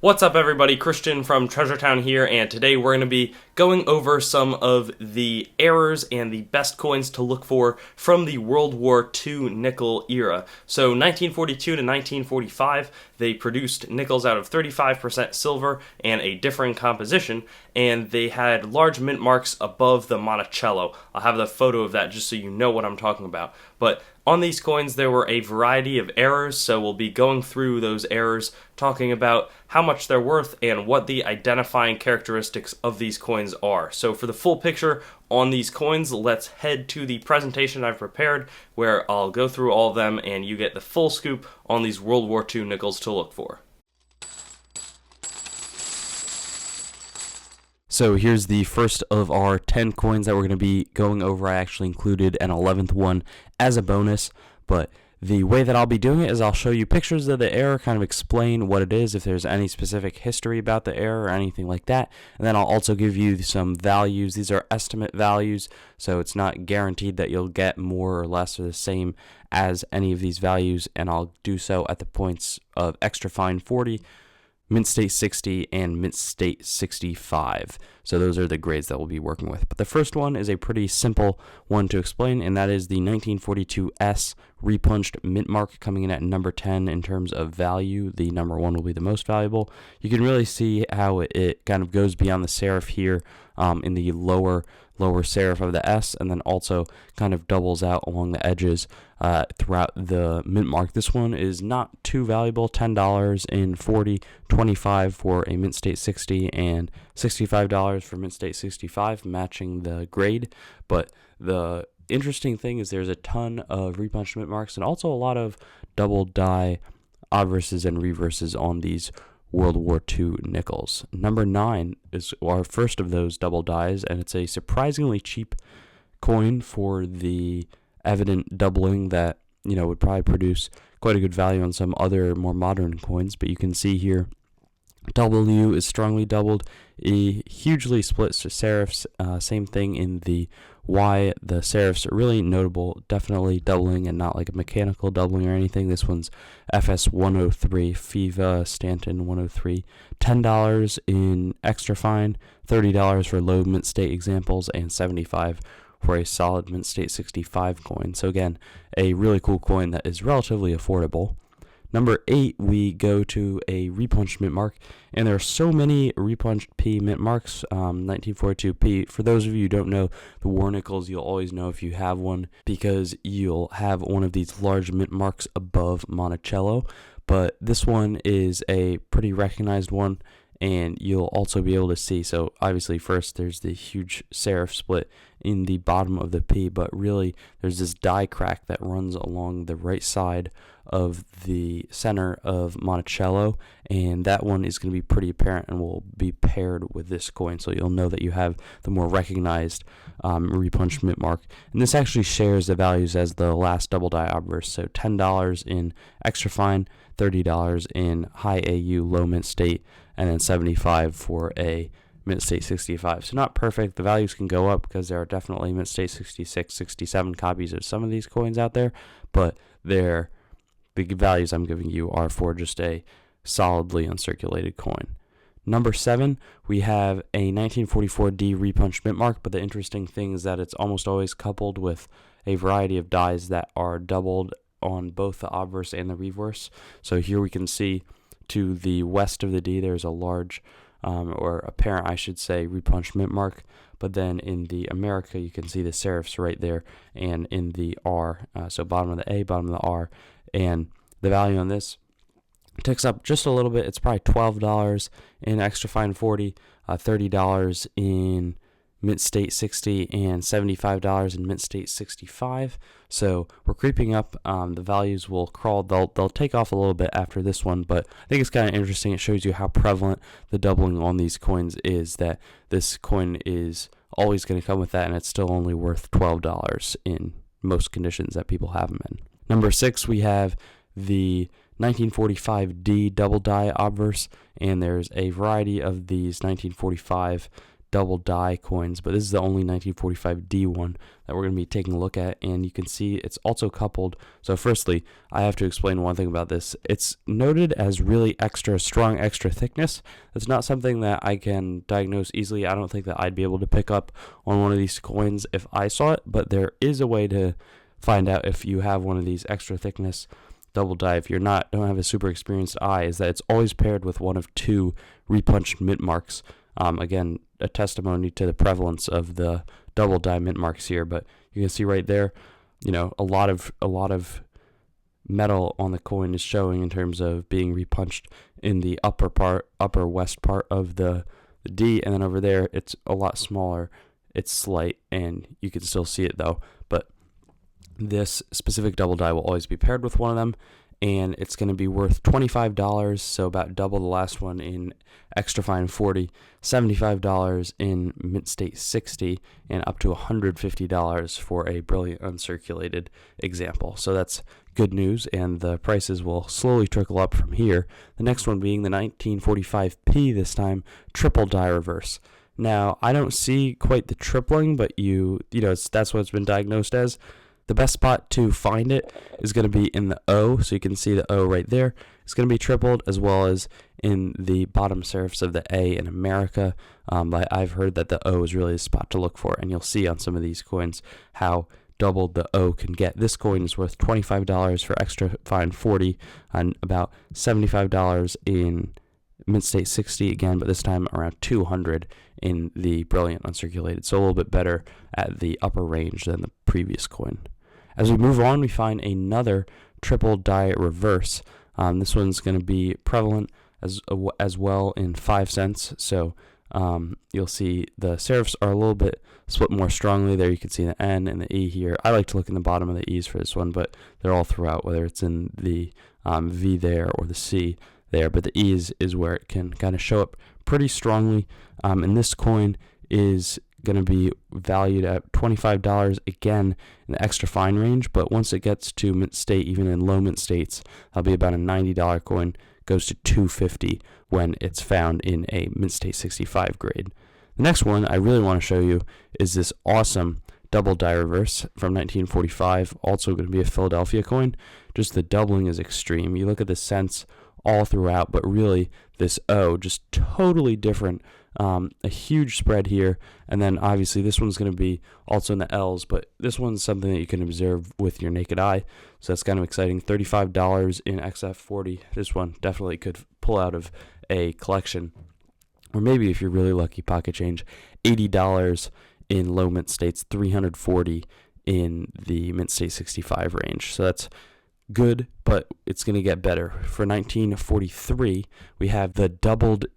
What's up everybody, Christian from Treasure Town here, and today we're going to be going over some of the errors and the best coins to look for from the World War II nickel era. So 1942 to 1945, they produced nickels out of 35% silver and a differing composition, and they had large mint marks above the Monticello. I'll have the photo of that just so you know what I'm talking about. But on these coins, there were a variety of errors, so we'll be going through those errors, talking about how much they're worth and what the identifying characteristics of these coins are. So for the full picture on these coins, let's head to the presentation I've prepared, where I'll go through all of them and you get the full scoop on these World War II nickels to look for. So here's the first of our 10 coins that we're going to be going over. I actually included an 11th one as a bonus, but the way that I'll be doing it is I'll show you pictures of the error, kind of explain what it is, if there's any specific history about the error or anything like that, and then I'll also give you some values. These are estimate values, so it's not guaranteed that you'll get more or less or the same as any of these values, and I'll do so at the points of extra fine 40, mint state 60, and mint state 65. So those are the grades that we'll be working with. But the first one is a pretty simple one to explain, and that is the 1942 S repunched mint mark, coming in at number 10 in terms of value. The number 1 will be the most valuable. You can really see how it kind of goes beyond the serif here in the lower serif of the S, and then also kind of doubles out along the edges throughout the mint mark. This one is not too valuable, $10 in 40, $25 for a mint state 60, and $65 for mint state 65, matching the grade. But the interesting thing is there's a ton of repunched mint marks and also a lot of double die obverses and reverses on these World War II nickels. Number 9 is our first of those double dies, and it's a surprisingly cheap coin for the evident doubling that, would probably produce quite a good value on some other more modern coins. But you can see here, W is strongly doubled, a hugely split serifs, same thing in the Y. The serifs are really notable, definitely doubling and not like a mechanical doubling or anything. This one's FS 103, FIVA Stanton 103, $10 in extra fine, $30 for low mint state examples, and $75 for a solid mint state 65 coin. So again, a really cool coin that is relatively affordable. Number 8, we go to a repunched mint mark, and there are so many repunched P mint marks. 1942 P, for those of you who don't know the war nickels, you'll always know if you have one because you'll have one of these large mint marks above Monticello, but this one is a pretty recognized one, and you'll also be able to see, so obviously first there's the huge serif split in the bottom of the P, but really there's this die crack that runs along the right side of the center of Monticello, and that one is going to be pretty apparent and will be paired with this coin, so you'll know that you have the more recognized repunched mint mark. And this actually shares the values as the last double die obverse, so $10 in extra fine, $30 in high AU low mint state, and then $75 for a mint state 65. So not perfect. The values can go up because there are definitely mint state 66, 67 copies of some of these coins out there, but the values I'm giving you are for just a solidly uncirculated coin. Number 7, we have a 1944D repunched mint mark, but the interesting thing is that it's almost always coupled with a variety of dies that are doubled on both the obverse and the reverse. So here we can see to the west of the D, there's a large, or apparent, I should say, repunched mint mark. But then in the America, you can see the serifs right there, and in the R, so bottom of the A, bottom of the R, and the value on this ticks up just a little bit. It's probably $12 in extra fine 40, $30 in mint state 60, and $75 in mint state 65. So we're creeping up. The values will crawl. They'll take off a little bit after this one, but I think it's kind of interesting. It shows you how prevalent the doubling on these coins is, that this coin is always going to come with that, and it's still only worth $12 in most conditions that people have them in. Number 6, we have the 1945D double die obverse, and there's a variety of these 1945 double die coins, but this is the only 1945D one that we're going to be taking a look at, and you can see it's also coupled. So firstly, I have to explain one thing about this. It's noted as really extra strong, extra thickness. That's not something that I can diagnose easily. I don't think that I'd be able to pick up on one of these coins if I saw it, but there is a way to find out if you have one of these extra thickness double die. If you're don't have a super experienced eye, is that it's always paired with one of two repunched mint marks. Again, a testimony to the prevalence of the double die mint marks here, but you can see right there, a lot of metal on the coin is showing in terms of being repunched in the upper west part of the D, and then over there it's a lot smaller. It's slight, and you can still see it though, but this specific double die will always be paired with one of them, and it's going to be worth $25, so about double the last one in extra fine 40, $75 in mint state 60, and up to $150 for a brilliant uncirculated example. So that's good news, and the prices will slowly trickle up from here. The next one being the 1945P, this time triple die reverse. Now, I don't see quite the tripling, but that's what it's been diagnosed as. The best spot to find it is going to be in the O, so you can see the O right there. It's going to be tripled, as well as in the bottom serifs of the A in America. But I've heard that the O is really the spot to look for, and you'll see on some of these coins how doubled the O can get. This coin is worth $25 for extra fine 40, and about $75 in mint state 60 again, but this time around $200 in the brilliant uncirculated, so a little bit better at the upper range than the previous coin. As we move on, we find another triple die reverse. This one's going to be prevalent as well in 5 cents. So you'll see the serifs are a little bit split more strongly there. You can see the N and the E here. I like to look in the bottom of the E's for this one, but they're all throughout, whether it's in the V there or the C there. But the E is where it can kind of show up pretty strongly. And this coin is going to be valued at $25 again in the extra fine range, but once it gets to mint state, even in low mint states, that'll be about a $90 coin, goes to $250 when it's found in a mint state 65 grade. The next one I really want to show you is this awesome double die reverse from 1945, also going to be a Philadelphia coin. Just the doubling is extreme. You look at the cents all throughout, but really this O just totally different. A huge spread here, and then obviously this one's going to be also in the L's, but this one's something that you can observe with your naked eye, so that's kind of exciting. $35 in XF40. This one definitely could pull out of a collection, or maybe if you're really lucky, pocket change. $80 in low mint states, $340 in the mint state 65 range, so that's good, but it's going to get better. For 1943, we have the doubled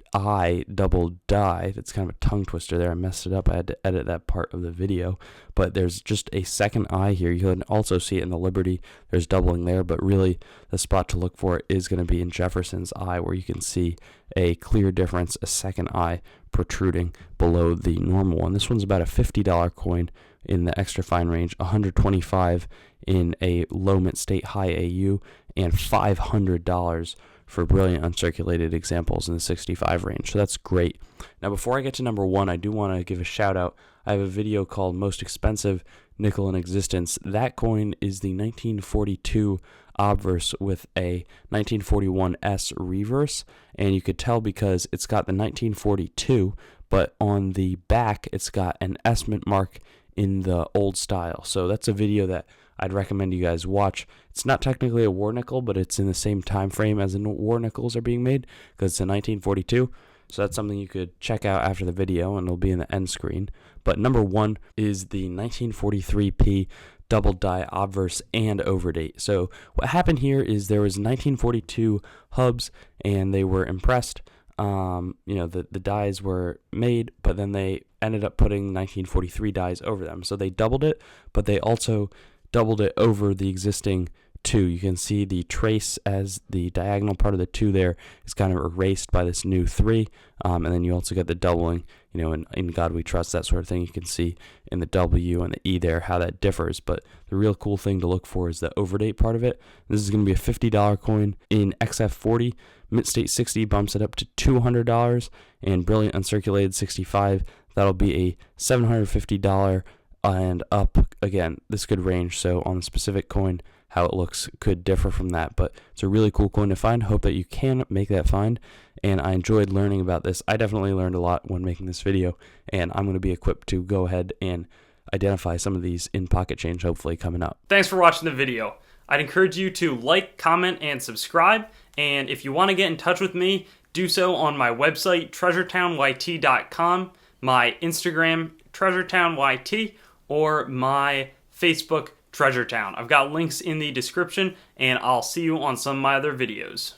double die. That's kind of a tongue twister there. I messed it up. I had to edit that part of the video, but there's just a second eye here. You can also see it in the Liberty. There's doubling there, but really the spot to look for is going to be in Jefferson's eye, where you can see a clear difference, a second eye protruding below the normal one. This one's about a $50 coin in the extra fine range, $125 in a low mint state high AU, and $500 for brilliant uncirculated examples in the 65 range. So that's great. Now, before I get to number one, I do want to give a shout out. I have a video called Most Expensive Nickel in Existence. That coin is the 1942 obverse with a 1941 S reverse, and you could tell because it's got the 1942, but on the back it's got an S mint mark in the old style. So that's a video that I'd recommend you guys watch. It's not technically a war nickel, but it's in the same time frame as the war nickels are being made, because it's a 1942. So that's something you could check out after the video, and it'll be in the end screen. But number one is the 1943P double die obverse and overdate. So what happened here is there was 1942 hubs, and they were impressed. The dies were made, but then they ended up putting 1943 dies over them. So they doubled it, but they also doubled it over the existing 2. You can see the trace as the diagonal part of the 2 there is kind of erased by this new 3, and then you also get the doubling, in God We Trust, that sort of thing. You can see in the W and the E there how that differs, but the real cool thing to look for is the overdate part of it. This is going to be a $50 coin in XF40. Mint state 60 bumps it up to $200, and brilliant uncirculated 65, that'll be a $750 and up. Again, this could range, so on the specific coin, how it looks could differ from that, but it's a really cool coin to find. Hope that you can make that find, and I enjoyed learning about this. I definitely learned a lot when making this video, and I'm going to be equipped to go ahead and identify some of these in Pocket Change, hopefully coming up. Thanks for watching the video. I'd encourage you to like, comment, and subscribe, and if you want to get in touch with me, do so on my website, treasuretownYT.com, my Instagram, treasuretownYT, or my Facebook, Treasure Town. I've got links in the description, and I'll see you on some of my other videos.